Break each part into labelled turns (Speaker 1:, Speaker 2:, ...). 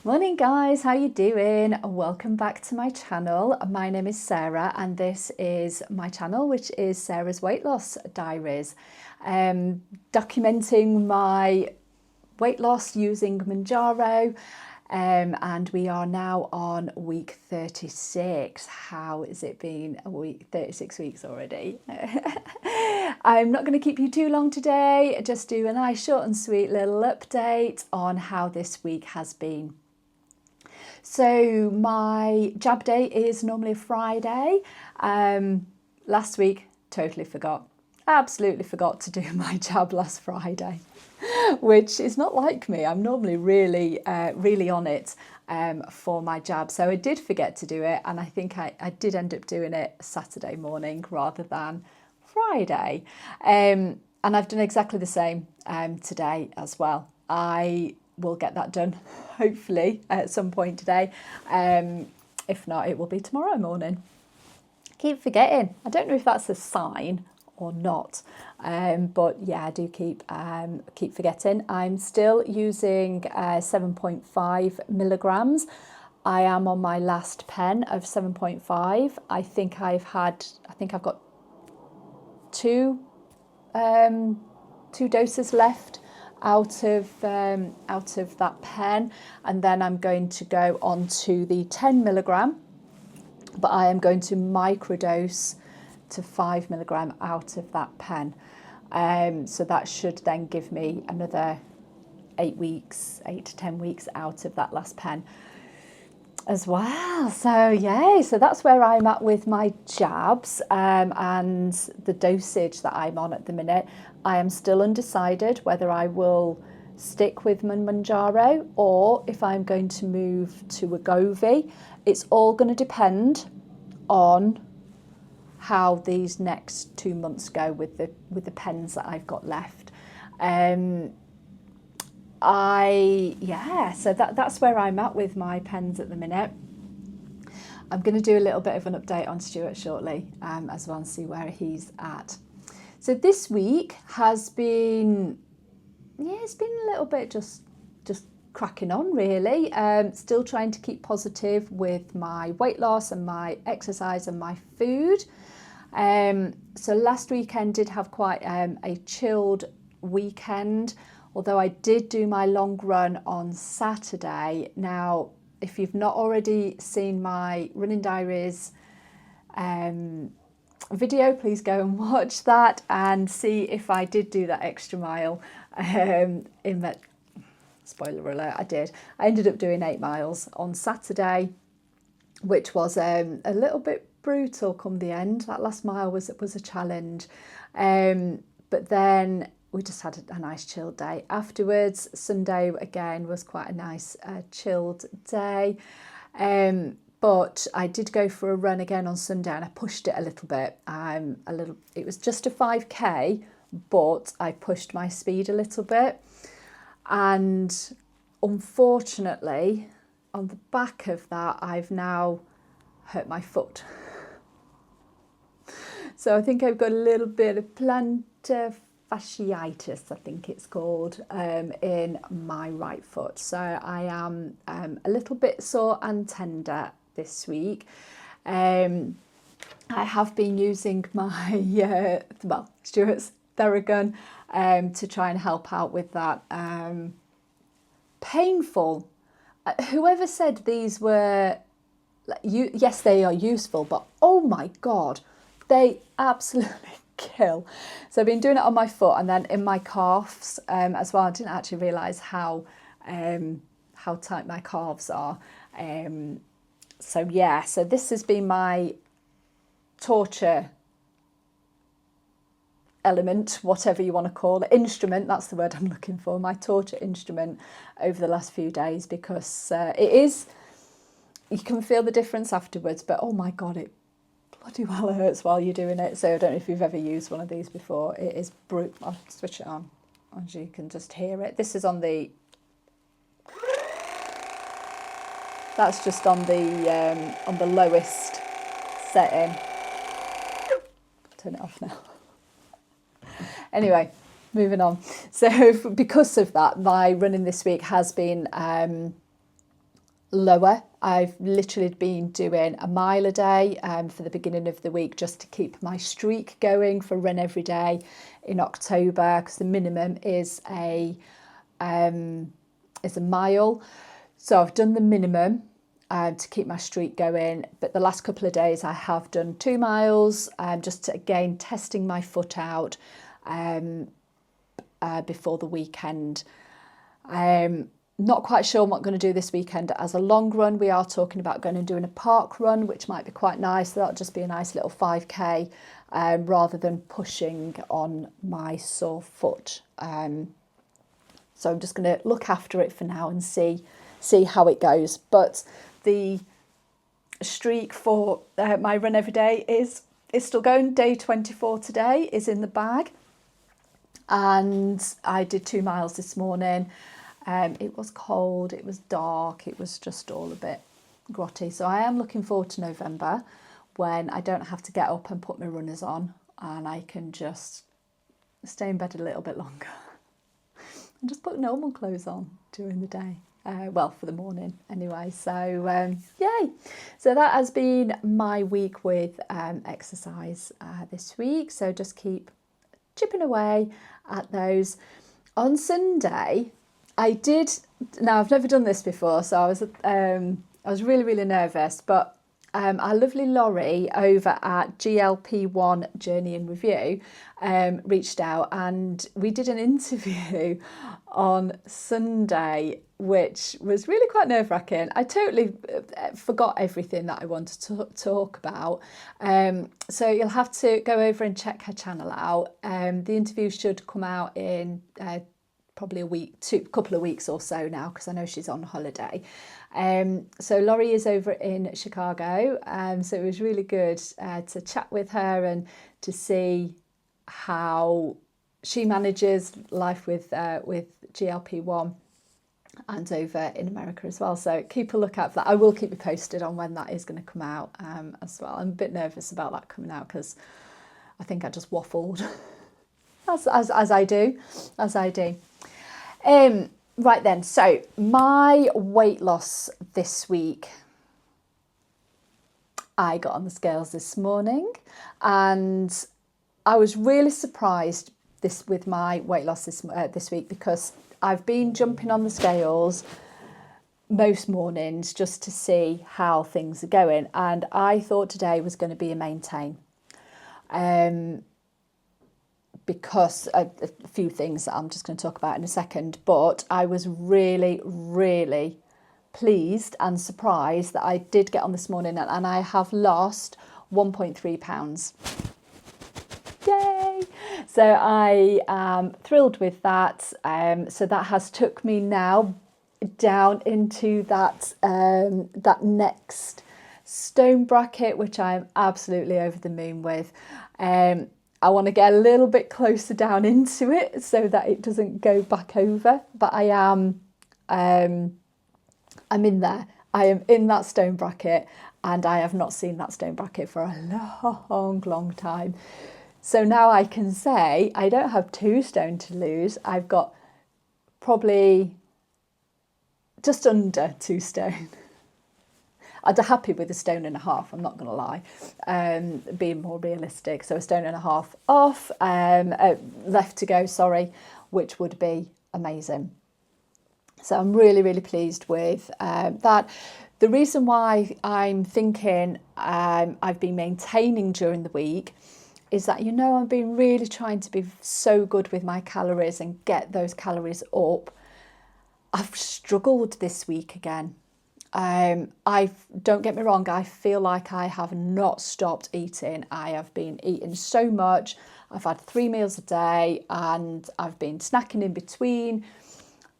Speaker 1: Morning guys, how you doing? Welcome back to my channel. My name is Sarah and this is my channel, which is Sarah's Weight Loss Diaries. Documenting my weight loss using Mounjaro, and we are now on week 36. How has it been? 36 weeks already. I'm not going to keep you too long today, just do a nice short and sweet little update on how this week has been. So my jab day is normally a Friday. Last week, totally forgot. Absolutely forgot to do my jab last Friday, which is not like me. I'm normally really on it for my jab. So I did forget to do it, and I think I did end up doing it Saturday morning rather than Friday. And I've done exactly the same today as well. I will get that done hopefully at some point today. If not, it will be tomorrow morning. Keep forgetting. I don't know if that's a sign or not, but yeah, I do keep forgetting. I'm still using 7.5 milligrams. I am on my last pen of 7.5. I think I've got two doses left out of that pen, and then I'm going to go on to the 10 milligram, but I am going to microdose to 5 milligram out of that pen. So that should then give me another 8 to 10 weeks out of that last pen as well. So yay, so that's where I'm at with my jabs, and the dosage that I'm on at the minute. I am still undecided whether I will stick with Mounjaro or if I'm going to move to Wegovy. It's all going to depend on how these next 2 months go with the pens that I've got left. So that's where I'm at with my pens at the minute. I'm going to do a little bit of an update on Stuart shortly as well, and see where he's at. So this week has been, it's been a little bit just cracking on really. Still trying to keep positive with my weight loss and my exercise and my food. So last weekend did have quite a chilled weekend, although I did do my long run on Saturday. Now, if you've not already seen my running diaries video, please go and watch that and see if I did do that extra mile. Spoiler alert, I did. I ended up doing 8 miles on Saturday, which was a little bit brutal come the end. That last mile was a challenge, but then we just had a nice chilled day afterwards. Sunday again was quite a nice chilled day, but I did go for a run again on Sunday and I pushed it a little bit. It was just a 5k, but I pushed my speed a little bit, and unfortunately on the back of that I've now hurt my foot. So I think I've got a little bit of plantar fasciitis, I think it's called, in my right foot. So I am a little bit sore and tender this week. I have been using my Stuart's Theragun to try and help out with that. Painful. Whoever said these were, yes, they are useful, but oh my God, they absolutely kill. So I've been doing it on my foot and then in my calves as well. I didn't actually realise how tight my calves are. So yeah, so this has been my torture element, whatever you want to call it, instrument, that's the word I'm looking for, my torture instrument over the last few days, because it is, you can feel the difference afterwards, but oh my God, it bloody well hurts while you're doing it. So I don't know if you've ever used one of these before. It is brutal. I'll switch it on, as you can just hear it. This is on the, that's just on the lowest setting. Turn it off now. Anyway, moving on. So because of that, my running this week has been lower. I've literally been doing a mile a day for the beginning of the week just to keep my streak going for Run Every Day in October, because the minimum is a mile. So I've done the minimum to keep my streak going, but the last couple of days I have done 2 miles, just to, again, testing my foot out before the weekend. Not quite sure what I'm going to do this weekend as a long run. We are talking about going and doing a park run, which might be quite nice. That'll just be a nice little 5k rather than pushing on my sore foot. So I'm just going to look after it for now and see how it goes. But the streak for my Run Every Day is still going. Day 24 today is in the bag. And I did 2 miles this morning. It was cold, it was dark, it was just all a bit grotty. So I am looking forward to November, when I don't have to get up and put my runners on and I can just stay in bed a little bit longer and just put normal clothes on during the day. Well, for the morning anyway. So yay! So that has been my week with exercise this week. So just keep chipping away at those. On Sunday, now I've never done this before, so I was really, really nervous, but our lovely Laurie over at GLP-1 Journey in Review reached out, and we did an interview on Sunday, which was really quite nerve-wracking. I totally forgot everything that I wanted to talk about. So you'll have to go over and check her channel out. The interview should come out in probably a couple of weeks or so now, because I know she's on holiday. So Laurie is over in Chicago, so it was really good to chat with her and to see how she manages life with GLP-1 and over in America as well. So keep a look out for that. I will keep you posted on when that is going to come out as well. I'm a bit nervous about that coming out because I think I just waffled as I do. Right then, so my weight loss this week. I got on the scales this morning and I was really surprised with my weight loss this week, because I've been jumping on the scales most mornings just to see how things are going, and I thought today was going to be a maintain. Because a few things that I'm just going to talk about in a second, but I was really, really pleased and surprised that I did get on this morning, and I have lost 1.3 pounds. Yay! So I am thrilled with that. So that has took me now down into that next stone bracket, which I'm absolutely over the moon with. I want to get a little bit closer down into it so that it doesn't go back over, but I am I'm in there. I am in that stone bracket, and I have not seen that stone bracket for a long time. So now I can say I don't have 2 stone to lose. I've got probably just under 2 stone. I'd be happy with 1.5 stone, I'm not going to lie, being more realistic. So 1.5 stone off, left to go, which would be amazing. So I'm really, really pleased with that. The reason why I'm thinking I've been maintaining during the week is that, I've been really trying to be so good with my calories and get those calories up. I've struggled this week again. Don't get me wrong, I feel like I have not stopped eating. I have been eating so much. I've had 3 meals a day and I've been snacking in between.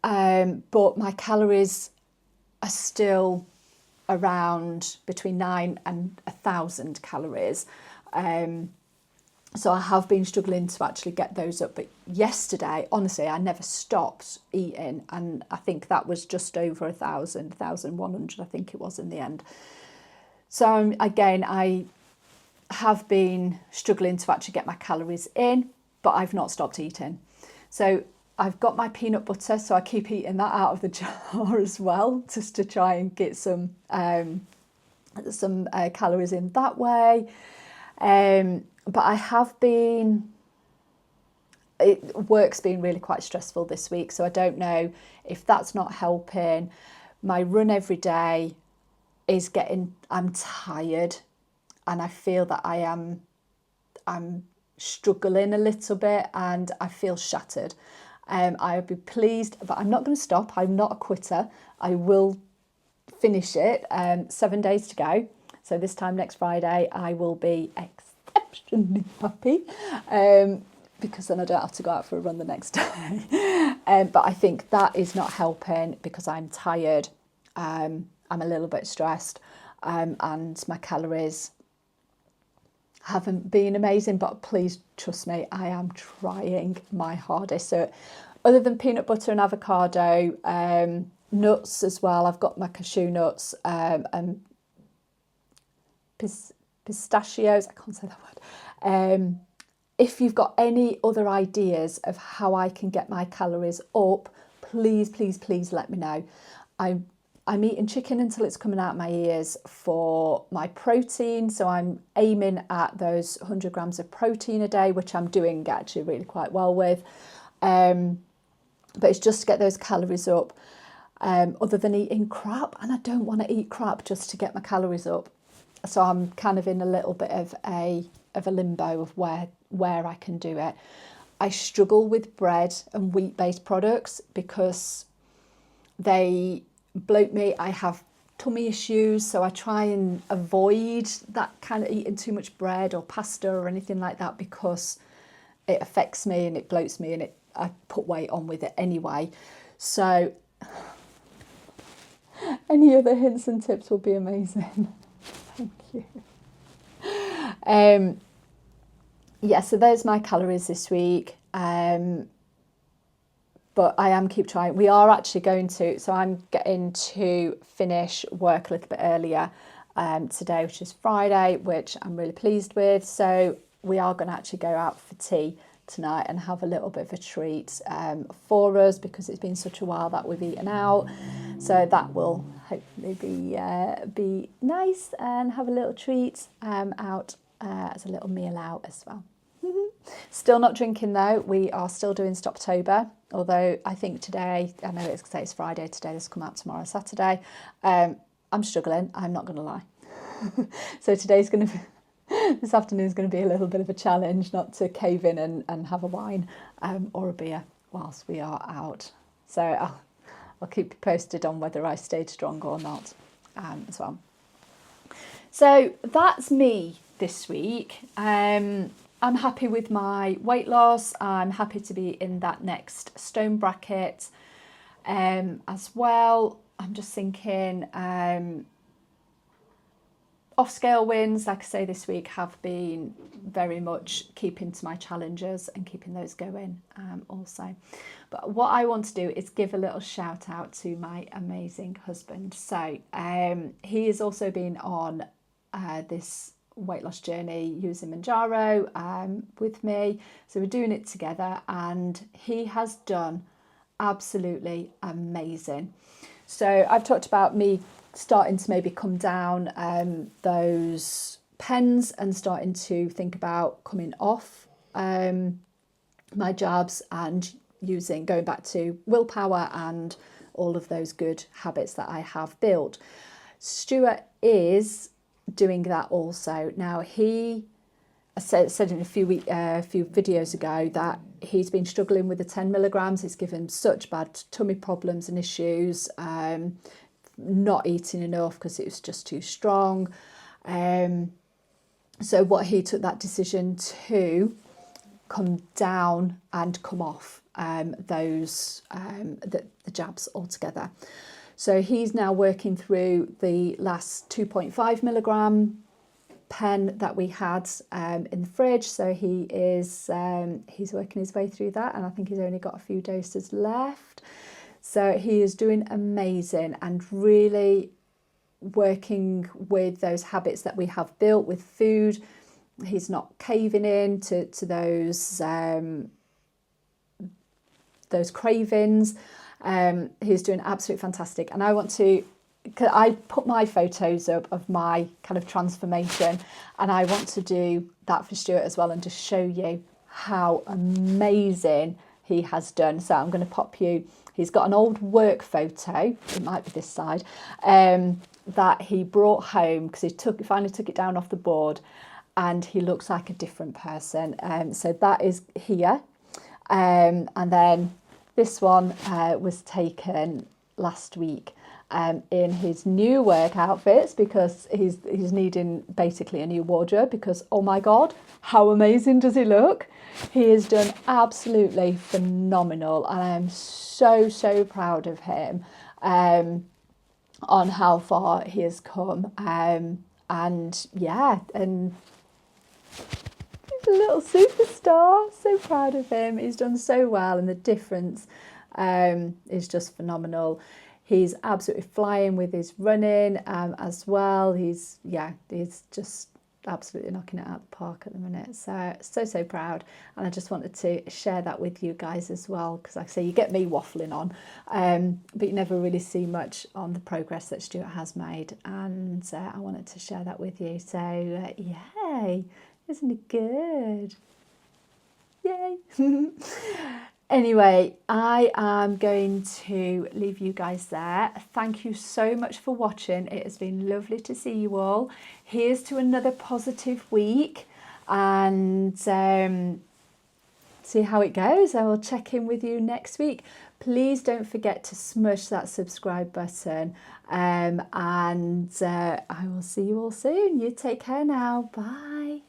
Speaker 1: But my calories are still around between 9 and 1,000 calories. So I have been struggling to actually get those up. But yesterday, honestly, I never stopped eating. And I think that was just over 1,000, 1,100, I think it was in the end. So again, I have been struggling to actually get my calories in, but I've not stopped eating. So I've got my peanut butter, so I keep eating that out of the jar as well, just to try and get some calories in that way. But I have been, work's been really quite stressful this week, so I don't know if that's not helping. My run every day is I'm tired, and I feel that I'm struggling a little bit, and I feel shattered. I would be pleased, but I'm not going to stop. I'm not a quitter. I will finish it. 7 days to go. So this time next Friday, I will be exceptionally happy, because then I don't have to go out for a run the next day. But I think that is not helping because I'm tired. I'm a little bit stressed, and my calories haven't been amazing, but please trust me, I am trying my hardest. So other than peanut butter and avocado, nuts as well, I've got my cashew nuts, and pistachios, I can't say that word. If you've got any other ideas of how I can get my calories up, please, please, please let me know. I'm eating chicken until it's coming out my ears for my protein. So I'm aiming at those 100 grams of protein a day, which I'm doing actually really quite well with. But it's just to get those calories up, other than eating crap. And I don't want to eat crap just to get my calories up. So I'm kind of in a little bit of a limbo of where I can do it. I struggle with bread and wheat-based products because they bloat me. I have tummy issues, so I try and avoid that kind of eating too much bread or pasta or anything like that, because it affects me and it bloats me, and I put weight on with it anyway. So any other hints and tips would be amazing. Thank you. Yeah, so there's my calories this week. But I am keep trying. We are actually going to, so I'm getting to finish work a little bit earlier today, which is Friday, which I'm really pleased with. So we are going to actually go out for tea tonight and have a little bit of a treat for us, because it's been such a while that we've eaten out. So that will hopefully be nice, and have a little treat out as a little meal out as well. Still not drinking though. We are still doing Stoptober, although I think today, I know it's Friday today, this will come out tomorrow, Saturday. I'm struggling, I'm not going to lie. So today's going to be, this afternoon is going to be a little bit of a challenge not to cave in and have a wine or a beer whilst we are out. So I'll keep you posted on whether I stayed strong or not as well. So that's me this week. I'm happy with my weight loss. I'm happy to be in that next stone bracket as well. I'm just thinking off-scale wins, like I say, this week have been very much keeping to my challenges and keeping those going also. But what I want to do is give a little shout out to my amazing husband. So he has also been on this weight loss journey using Mounjaro with me, so we're doing it together, and he has done absolutely amazing. So I've talked about me starting to maybe come down those pens and starting to think about coming off my jabs and going back to willpower and all of those good habits that I have built. Stuart is doing that also. Now I said in a few videos ago that he's been struggling with the 10 milligrams. It's given such bad tummy problems and issues, not eating enough because it was just too strong. So what he took that decision to come down and come off the jabs altogether. So he's now working through the last 2.5 milligram pen that we had in the fridge. So he's working his way through that, and I think he's only got a few doses left. So he is doing amazing and really working with those habits that we have built with food. He's not caving in to those those cravings. He's doing absolutely fantastic, and I put my photos up of my kind of transformation, and I want to do that for Stuart as well and just show you how amazing he has done. So I'm going to pop you, he's got an old work photo, it might be this side, that he brought home because he finally took it down off the board, and he looks like a different person. So that is here. And then this one was taken last week in his new work outfits, because he's needing basically a new wardrobe, because oh my god, how amazing does he look. He has done absolutely phenomenal, and I am so proud of him on how far he has come. And yeah, and he's a little superstar. So proud of him. He's done so well, and the difference is just phenomenal. He's absolutely flying with his running as well. He's just absolutely knocking it out of the park at the minute. So proud, and I just wanted to share that with you guys as well, because like I say, you get me waffling on, but you never really see much on the progress that Stuart has made, and I wanted to share that with you. So yay, isn't it good? Yay. Anyway, I am going to leave you guys there. Thank you so much for watching. It has been lovely to see you all. Here's to another positive week, and see how it goes. I will check in with you next week. Please don't forget to smush that subscribe button, and I will see you all soon. You take care now. Bye.